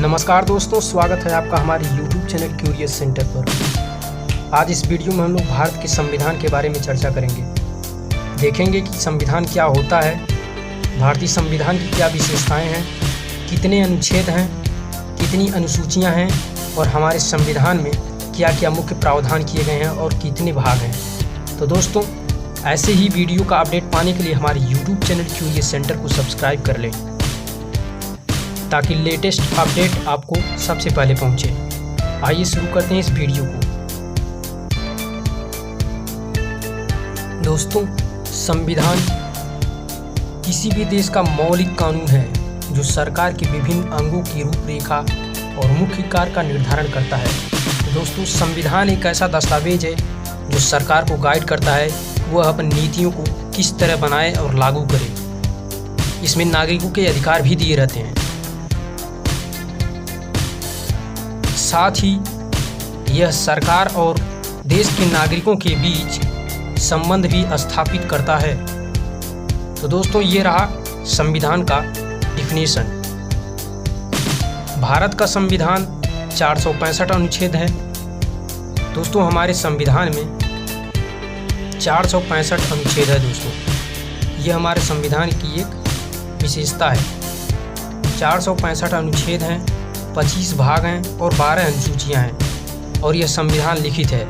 नमस्कार दोस्तों, स्वागत है आपका हमारे YouTube चैनल क्यूरियस सेंटर पर। आज इस वीडियो में हम लोग भारत के संविधान के बारे में चर्चा करेंगे। देखेंगे कि संविधान क्या होता है, भारतीय संविधान की क्या विशेषताएं हैं, कितने अनुच्छेद हैं, कितनी अनुसूचियां हैं और हमारे संविधान में क्या क्या मुख्य प्रावधान किए गए हैं और कितने भाग हैं। तो दोस्तों, ऐसे ही वीडियो का अपडेट पाने के लिए हमारे YouTube चैनल क्यूरियस सेंटर को सब्सक्राइब कर लें ताकि लेटेस्ट अपडेट आपको सबसे पहले पहुंचे। आइए शुरू करते हैं इस वीडियो को। दोस्तों, संविधान किसी भी देश का मौलिक कानून है जो सरकार के विभिन्न अंगों की रूपरेखा और मुख्य कार्य का निर्धारण करता है। तो दोस्तों, संविधान एक ऐसा दस्तावेज है जो सरकार को गाइड करता है वह अपनी नीतियों को किस तरह बनाए और लागू करे। इसमें नागरिकों के अधिकार भी दिए रहते हैं। साथ ही यह सरकार और देश के नागरिकों के बीच संबंध भी स्थापित करता है। तो दोस्तों, ये रहा संविधान का डिफिनेशन। भारत का संविधान 465 अनुच्छेद है। दोस्तों, हमारे संविधान में 465 अनुच्छेद है। दोस्तों, ये हमारे संविधान की एक विशेषता है। 465 अनुच्छेद हैं, 25 भाग हैं और 12 अनुसूचियां हैं और यह संविधान लिखित है।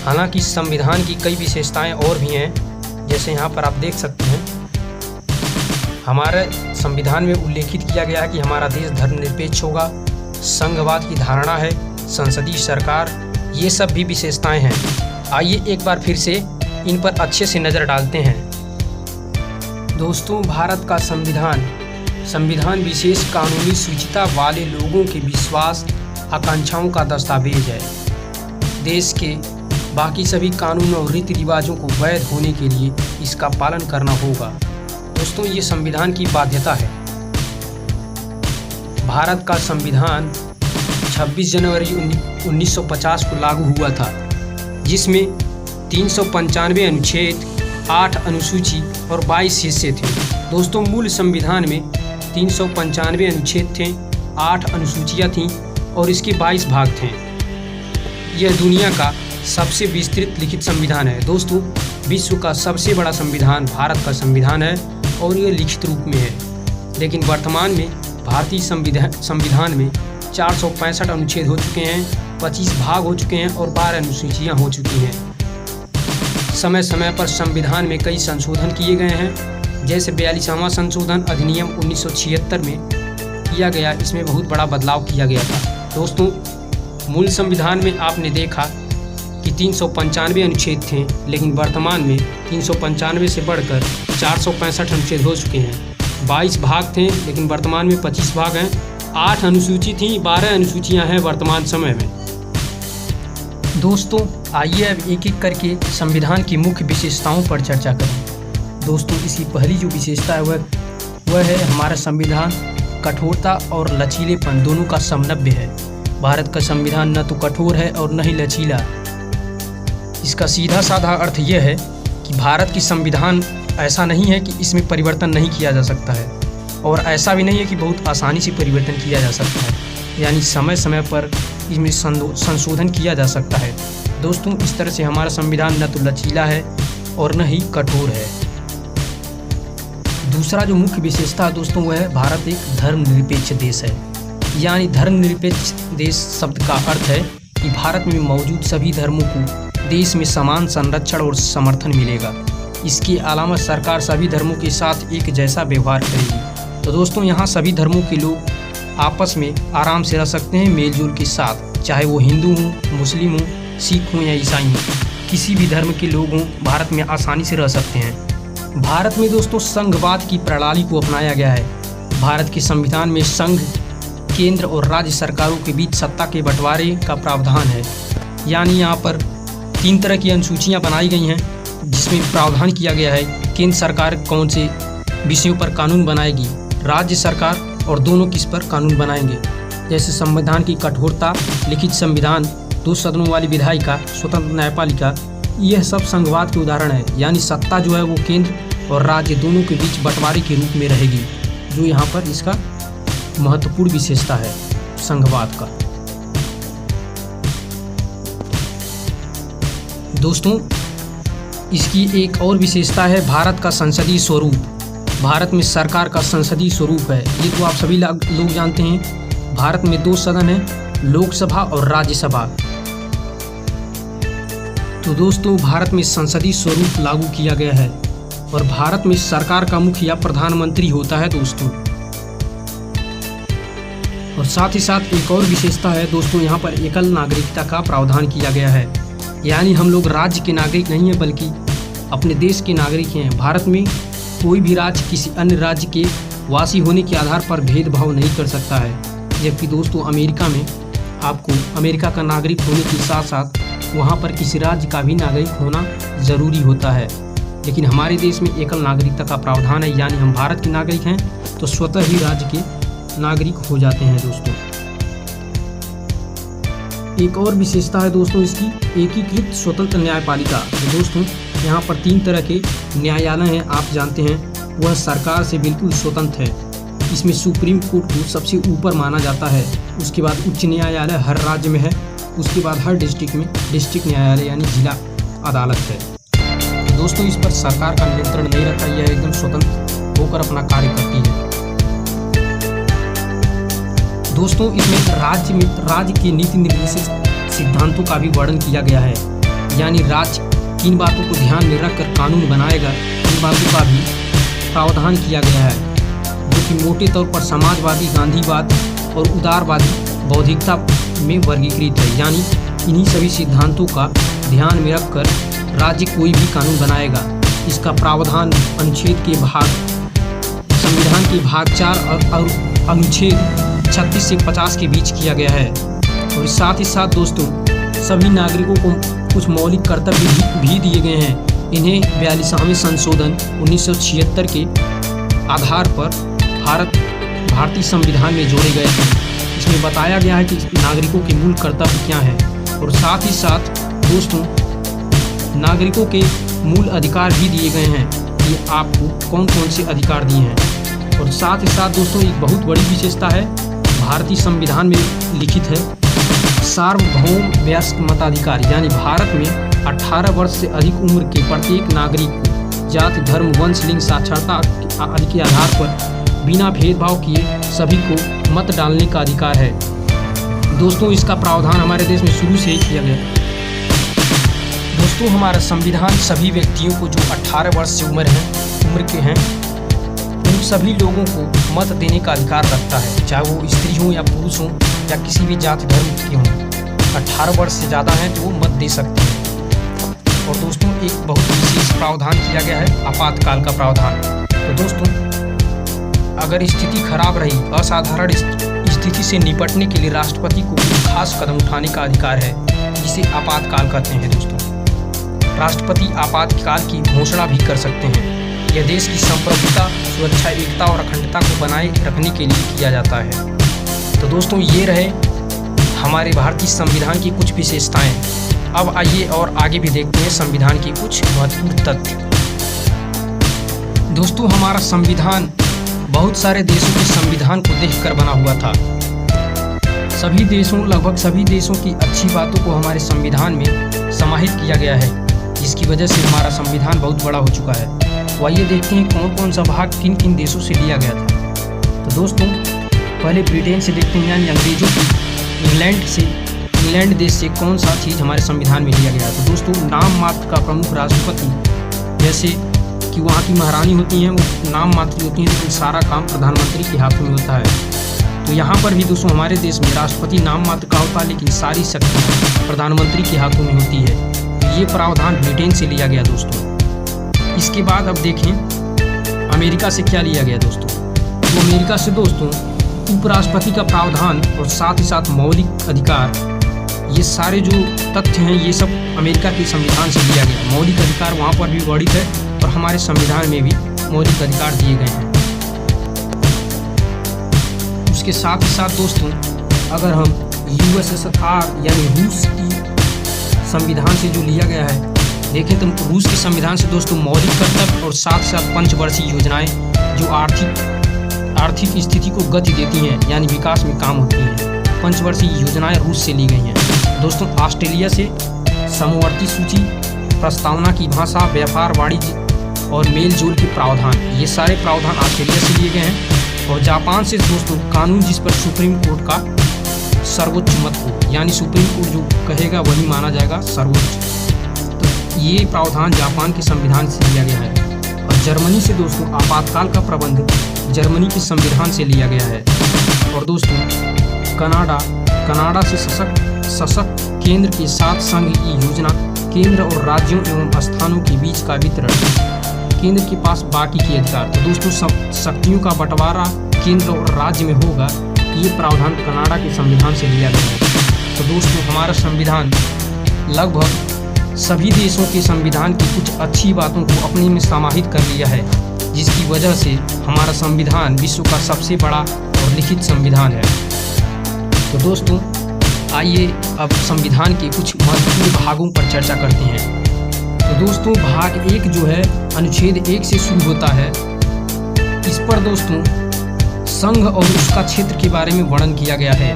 हालांकि संविधान की कई विशेषताएं और भी हैं, जैसे यहाँ पर आप देख सकते हैं। हमारे संविधान में उल्लेखित किया गया है कि हमारा देश धर्मनिरपेक्ष होगा, संघवाद की धारणा है, संसदीय सरकार, ये सब भी विशेषताएं हैं। आइए एक बार फिर से इन पर अच्छे से नज़र डालते हैं। दोस्तों, भारत का संविधान विशेष कानूनी सूचिता वाले लोगों के विश्वास आकांक्षाओं का दस्तावेज है। देश के बाकी सभी कानून और रीति रिवाजों को वैध होने के लिए इसका पालन करना होगा। दोस्तों, ये संविधान की बाध्यता है। भारत का संविधान 26 जनवरी 1950 को लागू हुआ था, जिसमें 395 अनुच्छेद, 8 अनुसूची और 22 हिस्से थे। दोस्तों, मूल संविधान में 395 अनुच्छेद थे, 8 अनुसूचियाँ थीं और इसके 22 भाग थे। यह दुनिया का सबसे विस्तृत लिखित संविधान है। दोस्तों, विश्व का सबसे बड़ा संविधान भारत का संविधान है और यह लिखित रूप में है। लेकिन वर्तमान में भारतीय संविधान में 465 अनुच्छेद हो चुके हैं, 25 भाग हो चुके हैं और 12 अनुसूचियाँ हो चुकी हैं। समय समय पर संविधान में कई संशोधन किए गए हैं, जैसे 42वां संशोधन अधिनियम 1976 में किया गया। इसमें बहुत बड़ा बदलाव किया गया था। दोस्तों, मूल संविधान में आपने देखा कि 395 अनुच्छेद थे, लेकिन वर्तमान में 395 से बढ़कर 465 अनुच्छेद हो चुके हैं। 22 भाग थे, लेकिन वर्तमान में 25 भाग हैं। 8 अनुसूची थी, 12 अनुसूचियाँ हैं वर्तमान समय में। दोस्तों, आइए अब एक एक करके संविधान की मुख्य विशेषताओं पर चर्चा करें। दोस्तों, इसकी पहली जो विशेषता है वह है हमारा संविधान कठोरता और लचीलेपन दोनों का समन्वय है। भारत का संविधान न तो कठोर है और न ही लचीला। इसका सीधा साधा अर्थ यह है कि भारत की संविधान ऐसा नहीं है कि इसमें परिवर्तन नहीं किया जा सकता है और ऐसा भी नहीं है कि बहुत आसानी से परिवर्तन किया जा सकता है, यानी समय समय पर इसमें संशोधन किया जा सकता है। दोस्तों, इस तरह से हमारा संविधान न तो लचीला है और न ही कठोर है। दूसरा जो मुख्य विशेषता है दोस्तों, वह है भारत एक धर्मनिरपेक्ष देश है। यानी धर्मनिरपेक्ष देश शब्द का अर्थ है कि भारत में मौजूद सभी धर्मों को देश में समान संरक्षण और समर्थन मिलेगा। इसके अलावा सरकार सभी धर्मों के साथ एक जैसा व्यवहार करेगी। तो दोस्तों, यहाँ सभी धर्मों के लोग आपस में आराम से रह सकते हैं, मेलजोल के साथ, चाहे वो हिंदू हों, मुस्लिम हों, सिख हों या ईसाई हों। किसी भी धर्म के लोग हों, भारत में आसानी से रह सकते हैं। भारत में दोस्तों संघवाद की प्रणाली को अपनाया गया है। भारत के संविधान में संघ, केंद्र और राज्य सरकारों के बीच सत्ता के बंटवारे का प्रावधान है। यानी यहाँ पर 3 तरह की अनुसूचियाँ बनाई गई हैं, जिसमें प्रावधान किया गया है केंद्र सरकार कौन से विषयों पर कानून बनाएगी, राज्य सरकार और दोनों किस पर कानून बनाएंगे। जैसे संविधान की कठोरता, लिखित संविधान, 2 सदनों वाली विधायिका, स्वतंत्र न्यायपालिका, यह सब संघवाद के उदाहरण है। यानी सत्ता जो है वो केंद्र और राज्य दोनों के बीच बंटवारे के रूप में रहेगी, जो यहाँ पर इसका महत्वपूर्ण विशेषता है। संघवाद का। दोस्तों, इसकी एक और विशेषता है भारत का संसदीय स्वरूप। भारत में सरकार का संसदीय स्वरूप है, ये तो आप सभी लोग जानते हैं। भारत में 2 सदन हैं, लोकसभा और राज्यसभा। तो दोस्तों, भारत में संसदीय स्वरूप लागू किया गया है और भारत में सरकार का मुखिया प्रधानमंत्री होता है दोस्तों। और साथ ही साथ एक और विशेषता है दोस्तों, यहाँ पर एकल नागरिकता का प्रावधान किया गया है, यानी हम लोग राज्य के नागरिक नहीं हैं बल्कि अपने देश के नागरिक हैं। भारत में कोई भी राज्य किसी अन्य राज्य के वासी होने के आधार पर भेदभाव नहीं कर सकता है, जबकि दोस्तों अमेरिका में आपको अमेरिका का नागरिक होने के साथ साथ वहाँ पर किसी राज्य का भी नागरिक होना ज़रूरी होता है। लेकिन हमारे देश में एकल नागरिकता का प्रावधान है, यानी हम भारत के नागरिक हैं तो स्वतः ही राज्य के नागरिक हो जाते हैं दोस्तों। एक और विशेषता है दोस्तों इसकी, एकीकृत स्वतंत्र न्यायपालिका। तो दोस्तों, यहाँ पर 3 तरह के न्यायालय हैं, आप जानते हैं। वह सरकार से बिल्कुल स्वतंत्र है। इसमें सुप्रीम कोर्ट को सबसे ऊपर माना जाता है। उसके बाद उच्च न्यायालय हर राज्य में है। उसके बाद हर डिस्ट्रिक्ट में डिस्ट्रिक्ट न्यायालय यानी जिला अदालत है। तो दोस्तों, इस पर सरकार का नियंत्रण नहीं रहता, यह एकदम स्वतंत्र होकर अपना कार्य करती है। दोस्तों, इसमें राज्य के नीति निर्देशित सिद्धांतों का भी वर्णन किया गया है, यानी राज्य किन बातों को ध्यान में रखकर कानून बनाएगा, इन बातों का भी प्रावधान किया गया है, जो कि मोटे तौर पर समाजवादी, गांधीवाद और उदारवादी बौद्धिकता में वर्गीकृत है। यानी इन्हीं सभी सिद्धांतों का ध्यान में रखकर राज्य कोई भी कानून बनाएगा। इसका प्रावधान अनुच्छेद के संविधान के भाग 4 और अनुच्छेद 36 से 50 के बीच किया गया है। और साथ ही साथ दोस्तों, सभी नागरिकों को कुछ मौलिक कर्तव्य भी दिए गए हैं। इन्हें 42वें संशोधन 1976 के आधार पर भारतीय संविधान में जोड़े गए थे। इसमें बताया गया है कि नागरिकों के मूल कर्तव्य क्या हैं, और साथ ही साथ दोस्तों नागरिकों के मूल अधिकार भी दिए गए हैं कि आपको कौन कौन से अधिकार दिए हैं। और साथ ही साथ दोस्तों, एक बहुत बड़ी विशेषता है, भारतीय संविधान में लिखित है सार्वभौम वयस्क मताधिकार, यानी भारत में 18 वर्ष से अधिक उम्र के प्रत्येक नागरिक को जाति, धर्म, वंश, लिंग, साक्षरता आदि के आधार पर बिना भेदभाव किए सभी को मत डालने का अधिकार है। दोस्तों, इसका प्रावधान हमारे देश में शुरू से ही किया गया है। दोस्तों, हमारा संविधान सभी व्यक्तियों को जो 18 वर्ष से उम्र के हैं उन सभी लोगों को मत देने का अधिकार रखता है, चाहे वो स्त्री हो या पुरुष हो या किसी भी जाति धर्म के हों। 18 वर्ष से ज़्यादा हैं तो वो मत दे सकते हैं। और दोस्तों, एक बहुत विशेष प्रावधान किया गया है, आपातकाल का प्रावधान। तो दोस्तों, अगर स्थिति खराब रही, असाधारण स्थिति से निपटने के लिए राष्ट्रपति को खास कदम उठाने का अधिकार है, जिसे आपातकाल कहते हैं। दोस्तों, राष्ट्रपति आपातकाल की घोषणा भी कर सकते हैं। यह देश की संप्रभुता, सुरक्षा, एकता और अखंडता को बनाए रखने के लिए किया जाता है। तो दोस्तों, ये रहे हमारे भारतीय संविधान की कुछ विशेषताएं। अब आइए और आगे भी देखते हैं संविधान के कुछ महत्वपूर्ण तथ्य। दोस्तों, हमारा संविधान बहुत सारे देशों के संविधान को देखकर बना हुआ था। लगभग सभी देशों की अच्छी बातों को हमारे संविधान में समाहित किया गया है, जिसकी वजह से हमारा संविधान बहुत बड़ा हो चुका है। तो आइए देखते हैं कौन कौन सा भाग किन किन देशों से लिया गया था। तो दोस्तों, पहले ब्रिटेन से देखते हैं, यानी अंग्रेजों की इंग्लैंड देश से कौन सा चीज़ हमारे संविधान में लिया गया। तो दोस्तों, नाम मात्र का प्रमुख राष्ट्रपति, जैसे कि वहाँ की महारानी होती हैं, वो नाम मात्र होती हैं, लेकिन सारा काम प्रधानमंत्री के हाथों में होता है। तो यहाँ पर भी दोस्तों हमारे देश में राष्ट्रपति नाम मात्र का होता है, लेकिन सारी शक्ति प्रधानमंत्री के हाथों में होती है। तो ये प्रावधान ब्रिटेन से लिया गया दोस्तों। इसके बाद अब देखें अमेरिका से क्या लिया गया दोस्तों। तो अमेरिका से दोस्तों उपराष्ट्रपति का प्रावधान और साथ ही साथ मौलिक अधिकार, ये सारे जो तथ्य हैं ये सब अमेरिका के संविधान से लिया गया। मौलिक अधिकार वहाँ पर भी वर्णित है और हमारे संविधान में भी मौलिक अधिकार दिए गए हैं। उसके साथ ही साथ दोस्तों, अगर हम USSR यानी रूस की संविधान से जो लिया गया है देखें, तो रूस के संविधान से दोस्तों मौलिक कर्तव्य और साथ साथ पंचवर्षीय योजनाएं जो आर्थिक स्थिति को गति देती हैं, यानी विकास में काम होती हैं, पंचवर्षीय योजनाएं रूस से ली गई हैं। दोस्तों, ऑस्ट्रेलिया से समवर्ती सूची, प्रस्तावना की भाषा, व्यापार, वाणिज्य और मेल जोल के प्रावधान, ये सारे प्रावधान ऑस्ट्रेलिया से लिए गए हैं। और जापान से दोस्तों कानून जिस पर सुप्रीम कोर्ट का सर्वोच्च मत हो, यानी सुप्रीम कोर्ट जो कहेगा वही माना जाएगा सर्वोच्च। तो ये प्रावधान जापान के संविधान से लिया गया है। और जर्मनी से दोस्तों आपातकाल का प्रबंध जर्मनी के संविधान से लिया गया है। और दोस्तों कनाडा से सशक्त केंद्र के साथ संघ की योजना, केंद्र और राज्यों एवं स्थानों के बीच का वितरण, केंद्र के पास बाकी के अधिकार। तो दोस्तों शक्तियों का बंटवारा केंद्र और राज्य में होगा, ये प्रावधान कनाडा के संविधान से लिया गया है। तो दोस्तों हमारा संविधान लगभग सभी देशों के संविधान की कुछ अच्छी बातों को अपने में समाहित कर लिया है, जिसकी वजह से हमारा संविधान विश्व का सबसे बड़ा और लिखित संविधान है। तो दोस्तों आइए अब संविधान के कुछ महत्वपूर्ण भागों पर चर्चा करते हैं। तो दोस्तों भाग 1 जो है अनुच्छेद 1 से शुरू होता है। इस पर दोस्तों संघ और उसका क्षेत्र के बारे में वर्णन किया गया है।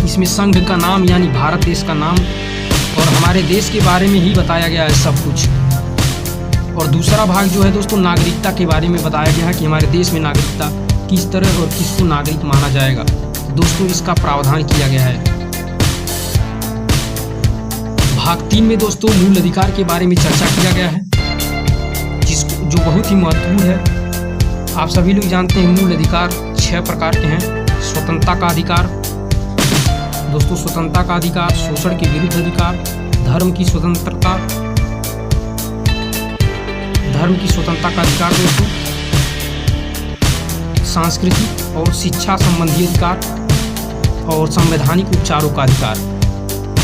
इसमें संघ का नाम यानी भारत देश का नाम और हमारे देश के बारे में ही बताया गया है सब कुछ। और दूसरा भाग जो है दोस्तों नागरिकता के बारे में बताया गया है कि हमारे देश में नागरिकता किस तरह और किसको नागरिक माना जाएगा। तो दोस्तों इसका प्रावधान किया गया है। भाग 3 में दोस्तों मूल अधिकार के बारे में चर्चा किया गया है, जो बहुत ही महत्वपूर्ण है। आप सभी लोग जानते हैं मूल अधिकार 6 प्रकार के हैं। स्वतंत्रता का अधिकार, दोस्तों स्वतंत्रता का अधिकार, शोषण के विरुद्ध अधिकार, धर्म की स्वतंत्रता का अधिकार दोस्तों, सांस्कृतिक और शिक्षा संबंधी अधिकार और संवैधानिक उपचारों का अधिकार।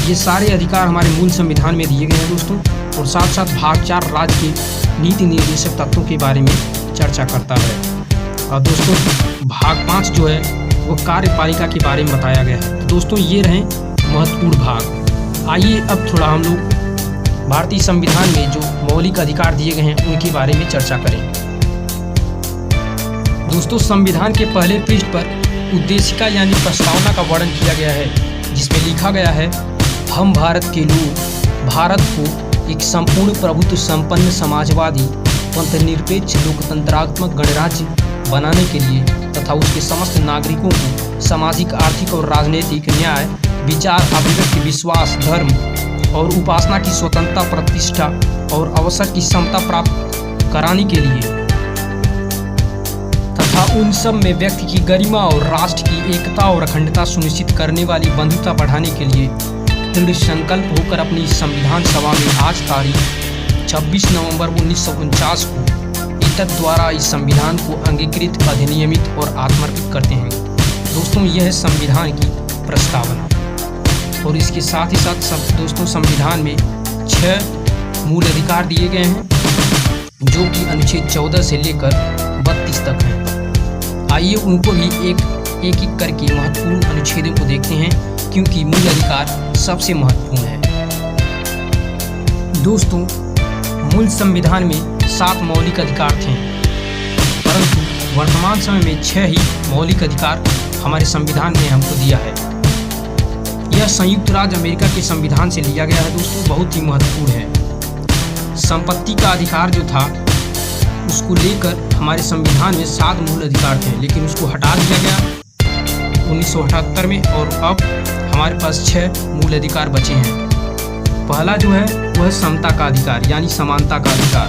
ये सारे अधिकार हमारे मूल संविधान में दिए गए हैं दोस्तों। और साथ साथ भाग 4 राज्य के नीति निर्देशक तत्वों के बारे में चर्चा करता है। और दोस्तों भाग 5 जो है वो कार्यपालिका के बारे में बताया गया है। तो दोस्तों ये रहे महत्वपूर्ण भाग। आइए अब थोड़ा हम लोग भारतीय संविधान में जो मौलिक अधिकार दिए गए हैं उनके बारे में चर्चा करें। दोस्तों संविधान के पहले पृष्ठ पर उद्देशिका यानी प्रस्तावना का वर्णन किया गया है, जिसमें लिखा गया है, हम भारत के लोग भारत को एक संपूर्ण प्रभुत्व संपन्न समाजवादी पंथनिरपेक्ष लोकतंत्रात्मक गणराज्य बनाने के लिए तथा उसके समस्त नागरिकों को सामाजिक, आर्थिक और राजनीतिक न्याय, विचार, अभिव्यक्ति, विश्वास, धर्म और उपासना की स्वतंत्रता, प्रतिष्ठा और अवसर की समता प्राप्त कराने के लिए तथा उन सब में व्यक्ति की गरिमा और राष्ट्र की एकता और अखंडता सुनिश्चित करने वाली बंधुता बढ़ाने के लिए दृढ़ संकल्प होकर अपनी संविधान सभा में आज तारीख 26 नवंबर 1949 को एतद द्वारा इस संविधान को अंगीकृत, अधिनियमित और आत्मर्पित करते हैं। दोस्तों यह है संविधान की प्रस्तावना। और इसके साथ ही साथ दोस्तों संविधान में 6 मूल अधिकार दिए गए हैं, जो कि अनुच्छेद 14 से लेकर 32 तक हैं। आइए उनको भी एक एक करके महत्वपूर्ण अनुच्छेदों को देखते हैं, क्योंकि मूल अधिकार सबसे महत्वपूर्ण है। दोस्तों मूल संविधान में 7 मौलिक अधिकार थे, परंतु वर्तमान समय में 6 ही मौलिक अधिकार हमारे संविधान ने हमको दिया है। यह संयुक्त राज्य अमेरिका के संविधान से लिया गया है दोस्तों, बहुत ही महत्वपूर्ण है। संपत्ति का अधिकार जो था उसको लेकर हमारे संविधान में 7 मूल अधिकार थे, लेकिन उसको हटा दिया गया 1978 में, और अब हमारे पास 6 मूल अधिकार बचे हैं। पहला जो है वह समता का अधिकार यानी समानता का अधिकार।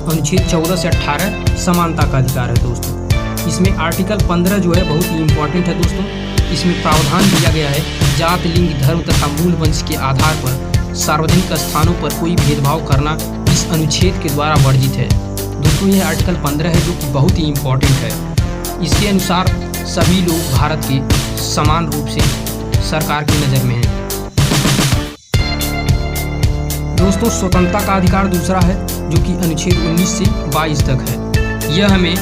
अनुच्छेद 14 से 18 समानता का अधिकार है दोस्तों। इसमें आर्टिकल 15 जो है बहुत ही इम्पोर्टेंट है दोस्तों। इसमें प्रावधान दिया गया है, जात, लिंग, धर्म तथा मूल वंश के आधार पर सार्वजनिक स्थानों पर कोई भेदभाव करना इस अनुच्छेद के द्वारा वर्जित है। दोस्तों यह आर्टिकल 15 है, जो कि बहुत ही इम्पोर्टेंट है। इसके अनुसार सभी लोग भारत के समान रूप से सरकार की नज़र में हैं। दोस्तों स्वतंत्रता का अधिकार दूसरा है, जो कि अनुच्छेद 19 से 22 तक है। यह हमें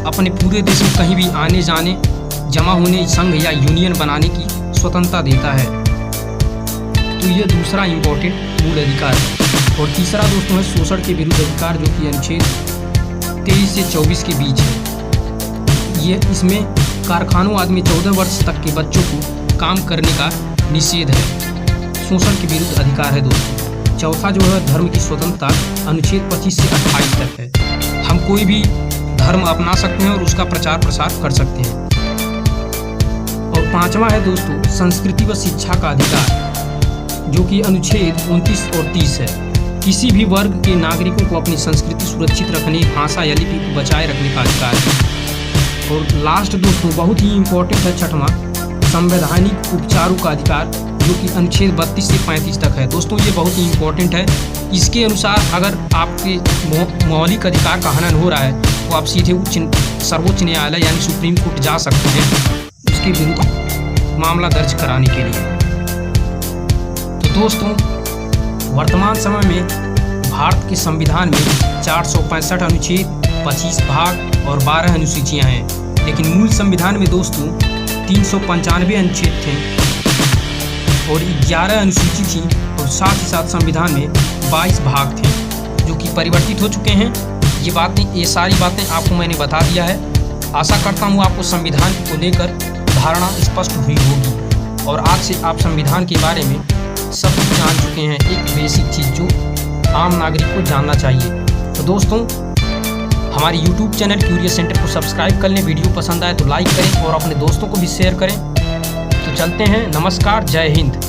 अपने पूरे देश में कहीं भी आने जाने, जमा होने, संघ या यूनियन बनाने की स्वतंत्रता देता है। तो यह दूसरा इम्पोर्टेंट मूल अधिकार है। और तीसरा दोस्तों है शोषण के विरुद्ध अधिकार, जो कि अनुच्छेद 23 से 24 के बीच है। ये इसमें कारखानों आदि में 14 वर्ष तक के बच्चों को काम करने का निषेध है। शोषण के विरुद्ध अधिकार है दोस्तों। चौथा जो है धर्म की स्वतंत्रता, अनुच्छेद 25 से 28 तक है। हम कोई भी धर्म अपना सकते हैं और उसका प्रचार प्रसार कर सकते हैं। और पांचवा है दोस्तों संस्कृति व शिक्षा का अधिकार, जो कि अनुच्छेद 29 और 30 है। किसी भी वर्ग के नागरिकों को अपनी संस्कृति सुरक्षित रखने, भाषा या लिपि को बचाए रखने का अधिकार है। और लास्ट दोस्तों बहुत ही इम्पोर्टेंट है छठवां, संवैधानिक उपचारों का अधिकार, जो कि अनुच्छेद 32 से 35 तक है। दोस्तों ये बहुत ही इम्पोर्टेंट है। इसके अनुसार अगर आपके मौलिक अधिकार का हनन हो रहा है तो आप सीधे सर्वोच्च न्यायालय यानी सुप्रीम कोर्ट जा सकते हैं उसके विरुद्ध मामला दर्ज कराने के लिए। तो दोस्तों वर्तमान समय में भारत के संविधान में 465 अनुच्छेद, 25 भाग और 12 अनुसूचियां हैं, लेकिन मूल संविधान में दोस्तों 395 अनुच्छेद थे और 11 अनुसूची थी, और साथ ही साथ संविधान में 22 भाग थे जो कि परिवर्तित हो चुके हैं। ये सारी बातें आपको मैंने बता दिया है। आशा करता हूँ आपको संविधान को लेकर धारणा स्पष्ट हुई होगी और आज से आप संविधान के बारे में सब कुछ जान चुके हैं, एक बेसिक चीज़ जो आम नागरिक को जानना चाहिए। तो दोस्तों हमारे YouTube चैनल क्यूरियस सेंटर को सब्सक्राइब कर लें, वीडियो पसंद आए तो लाइक करें और अपने दोस्तों को भी शेयर करें। तो चलते हैं, नमस्कार, जय हिंद।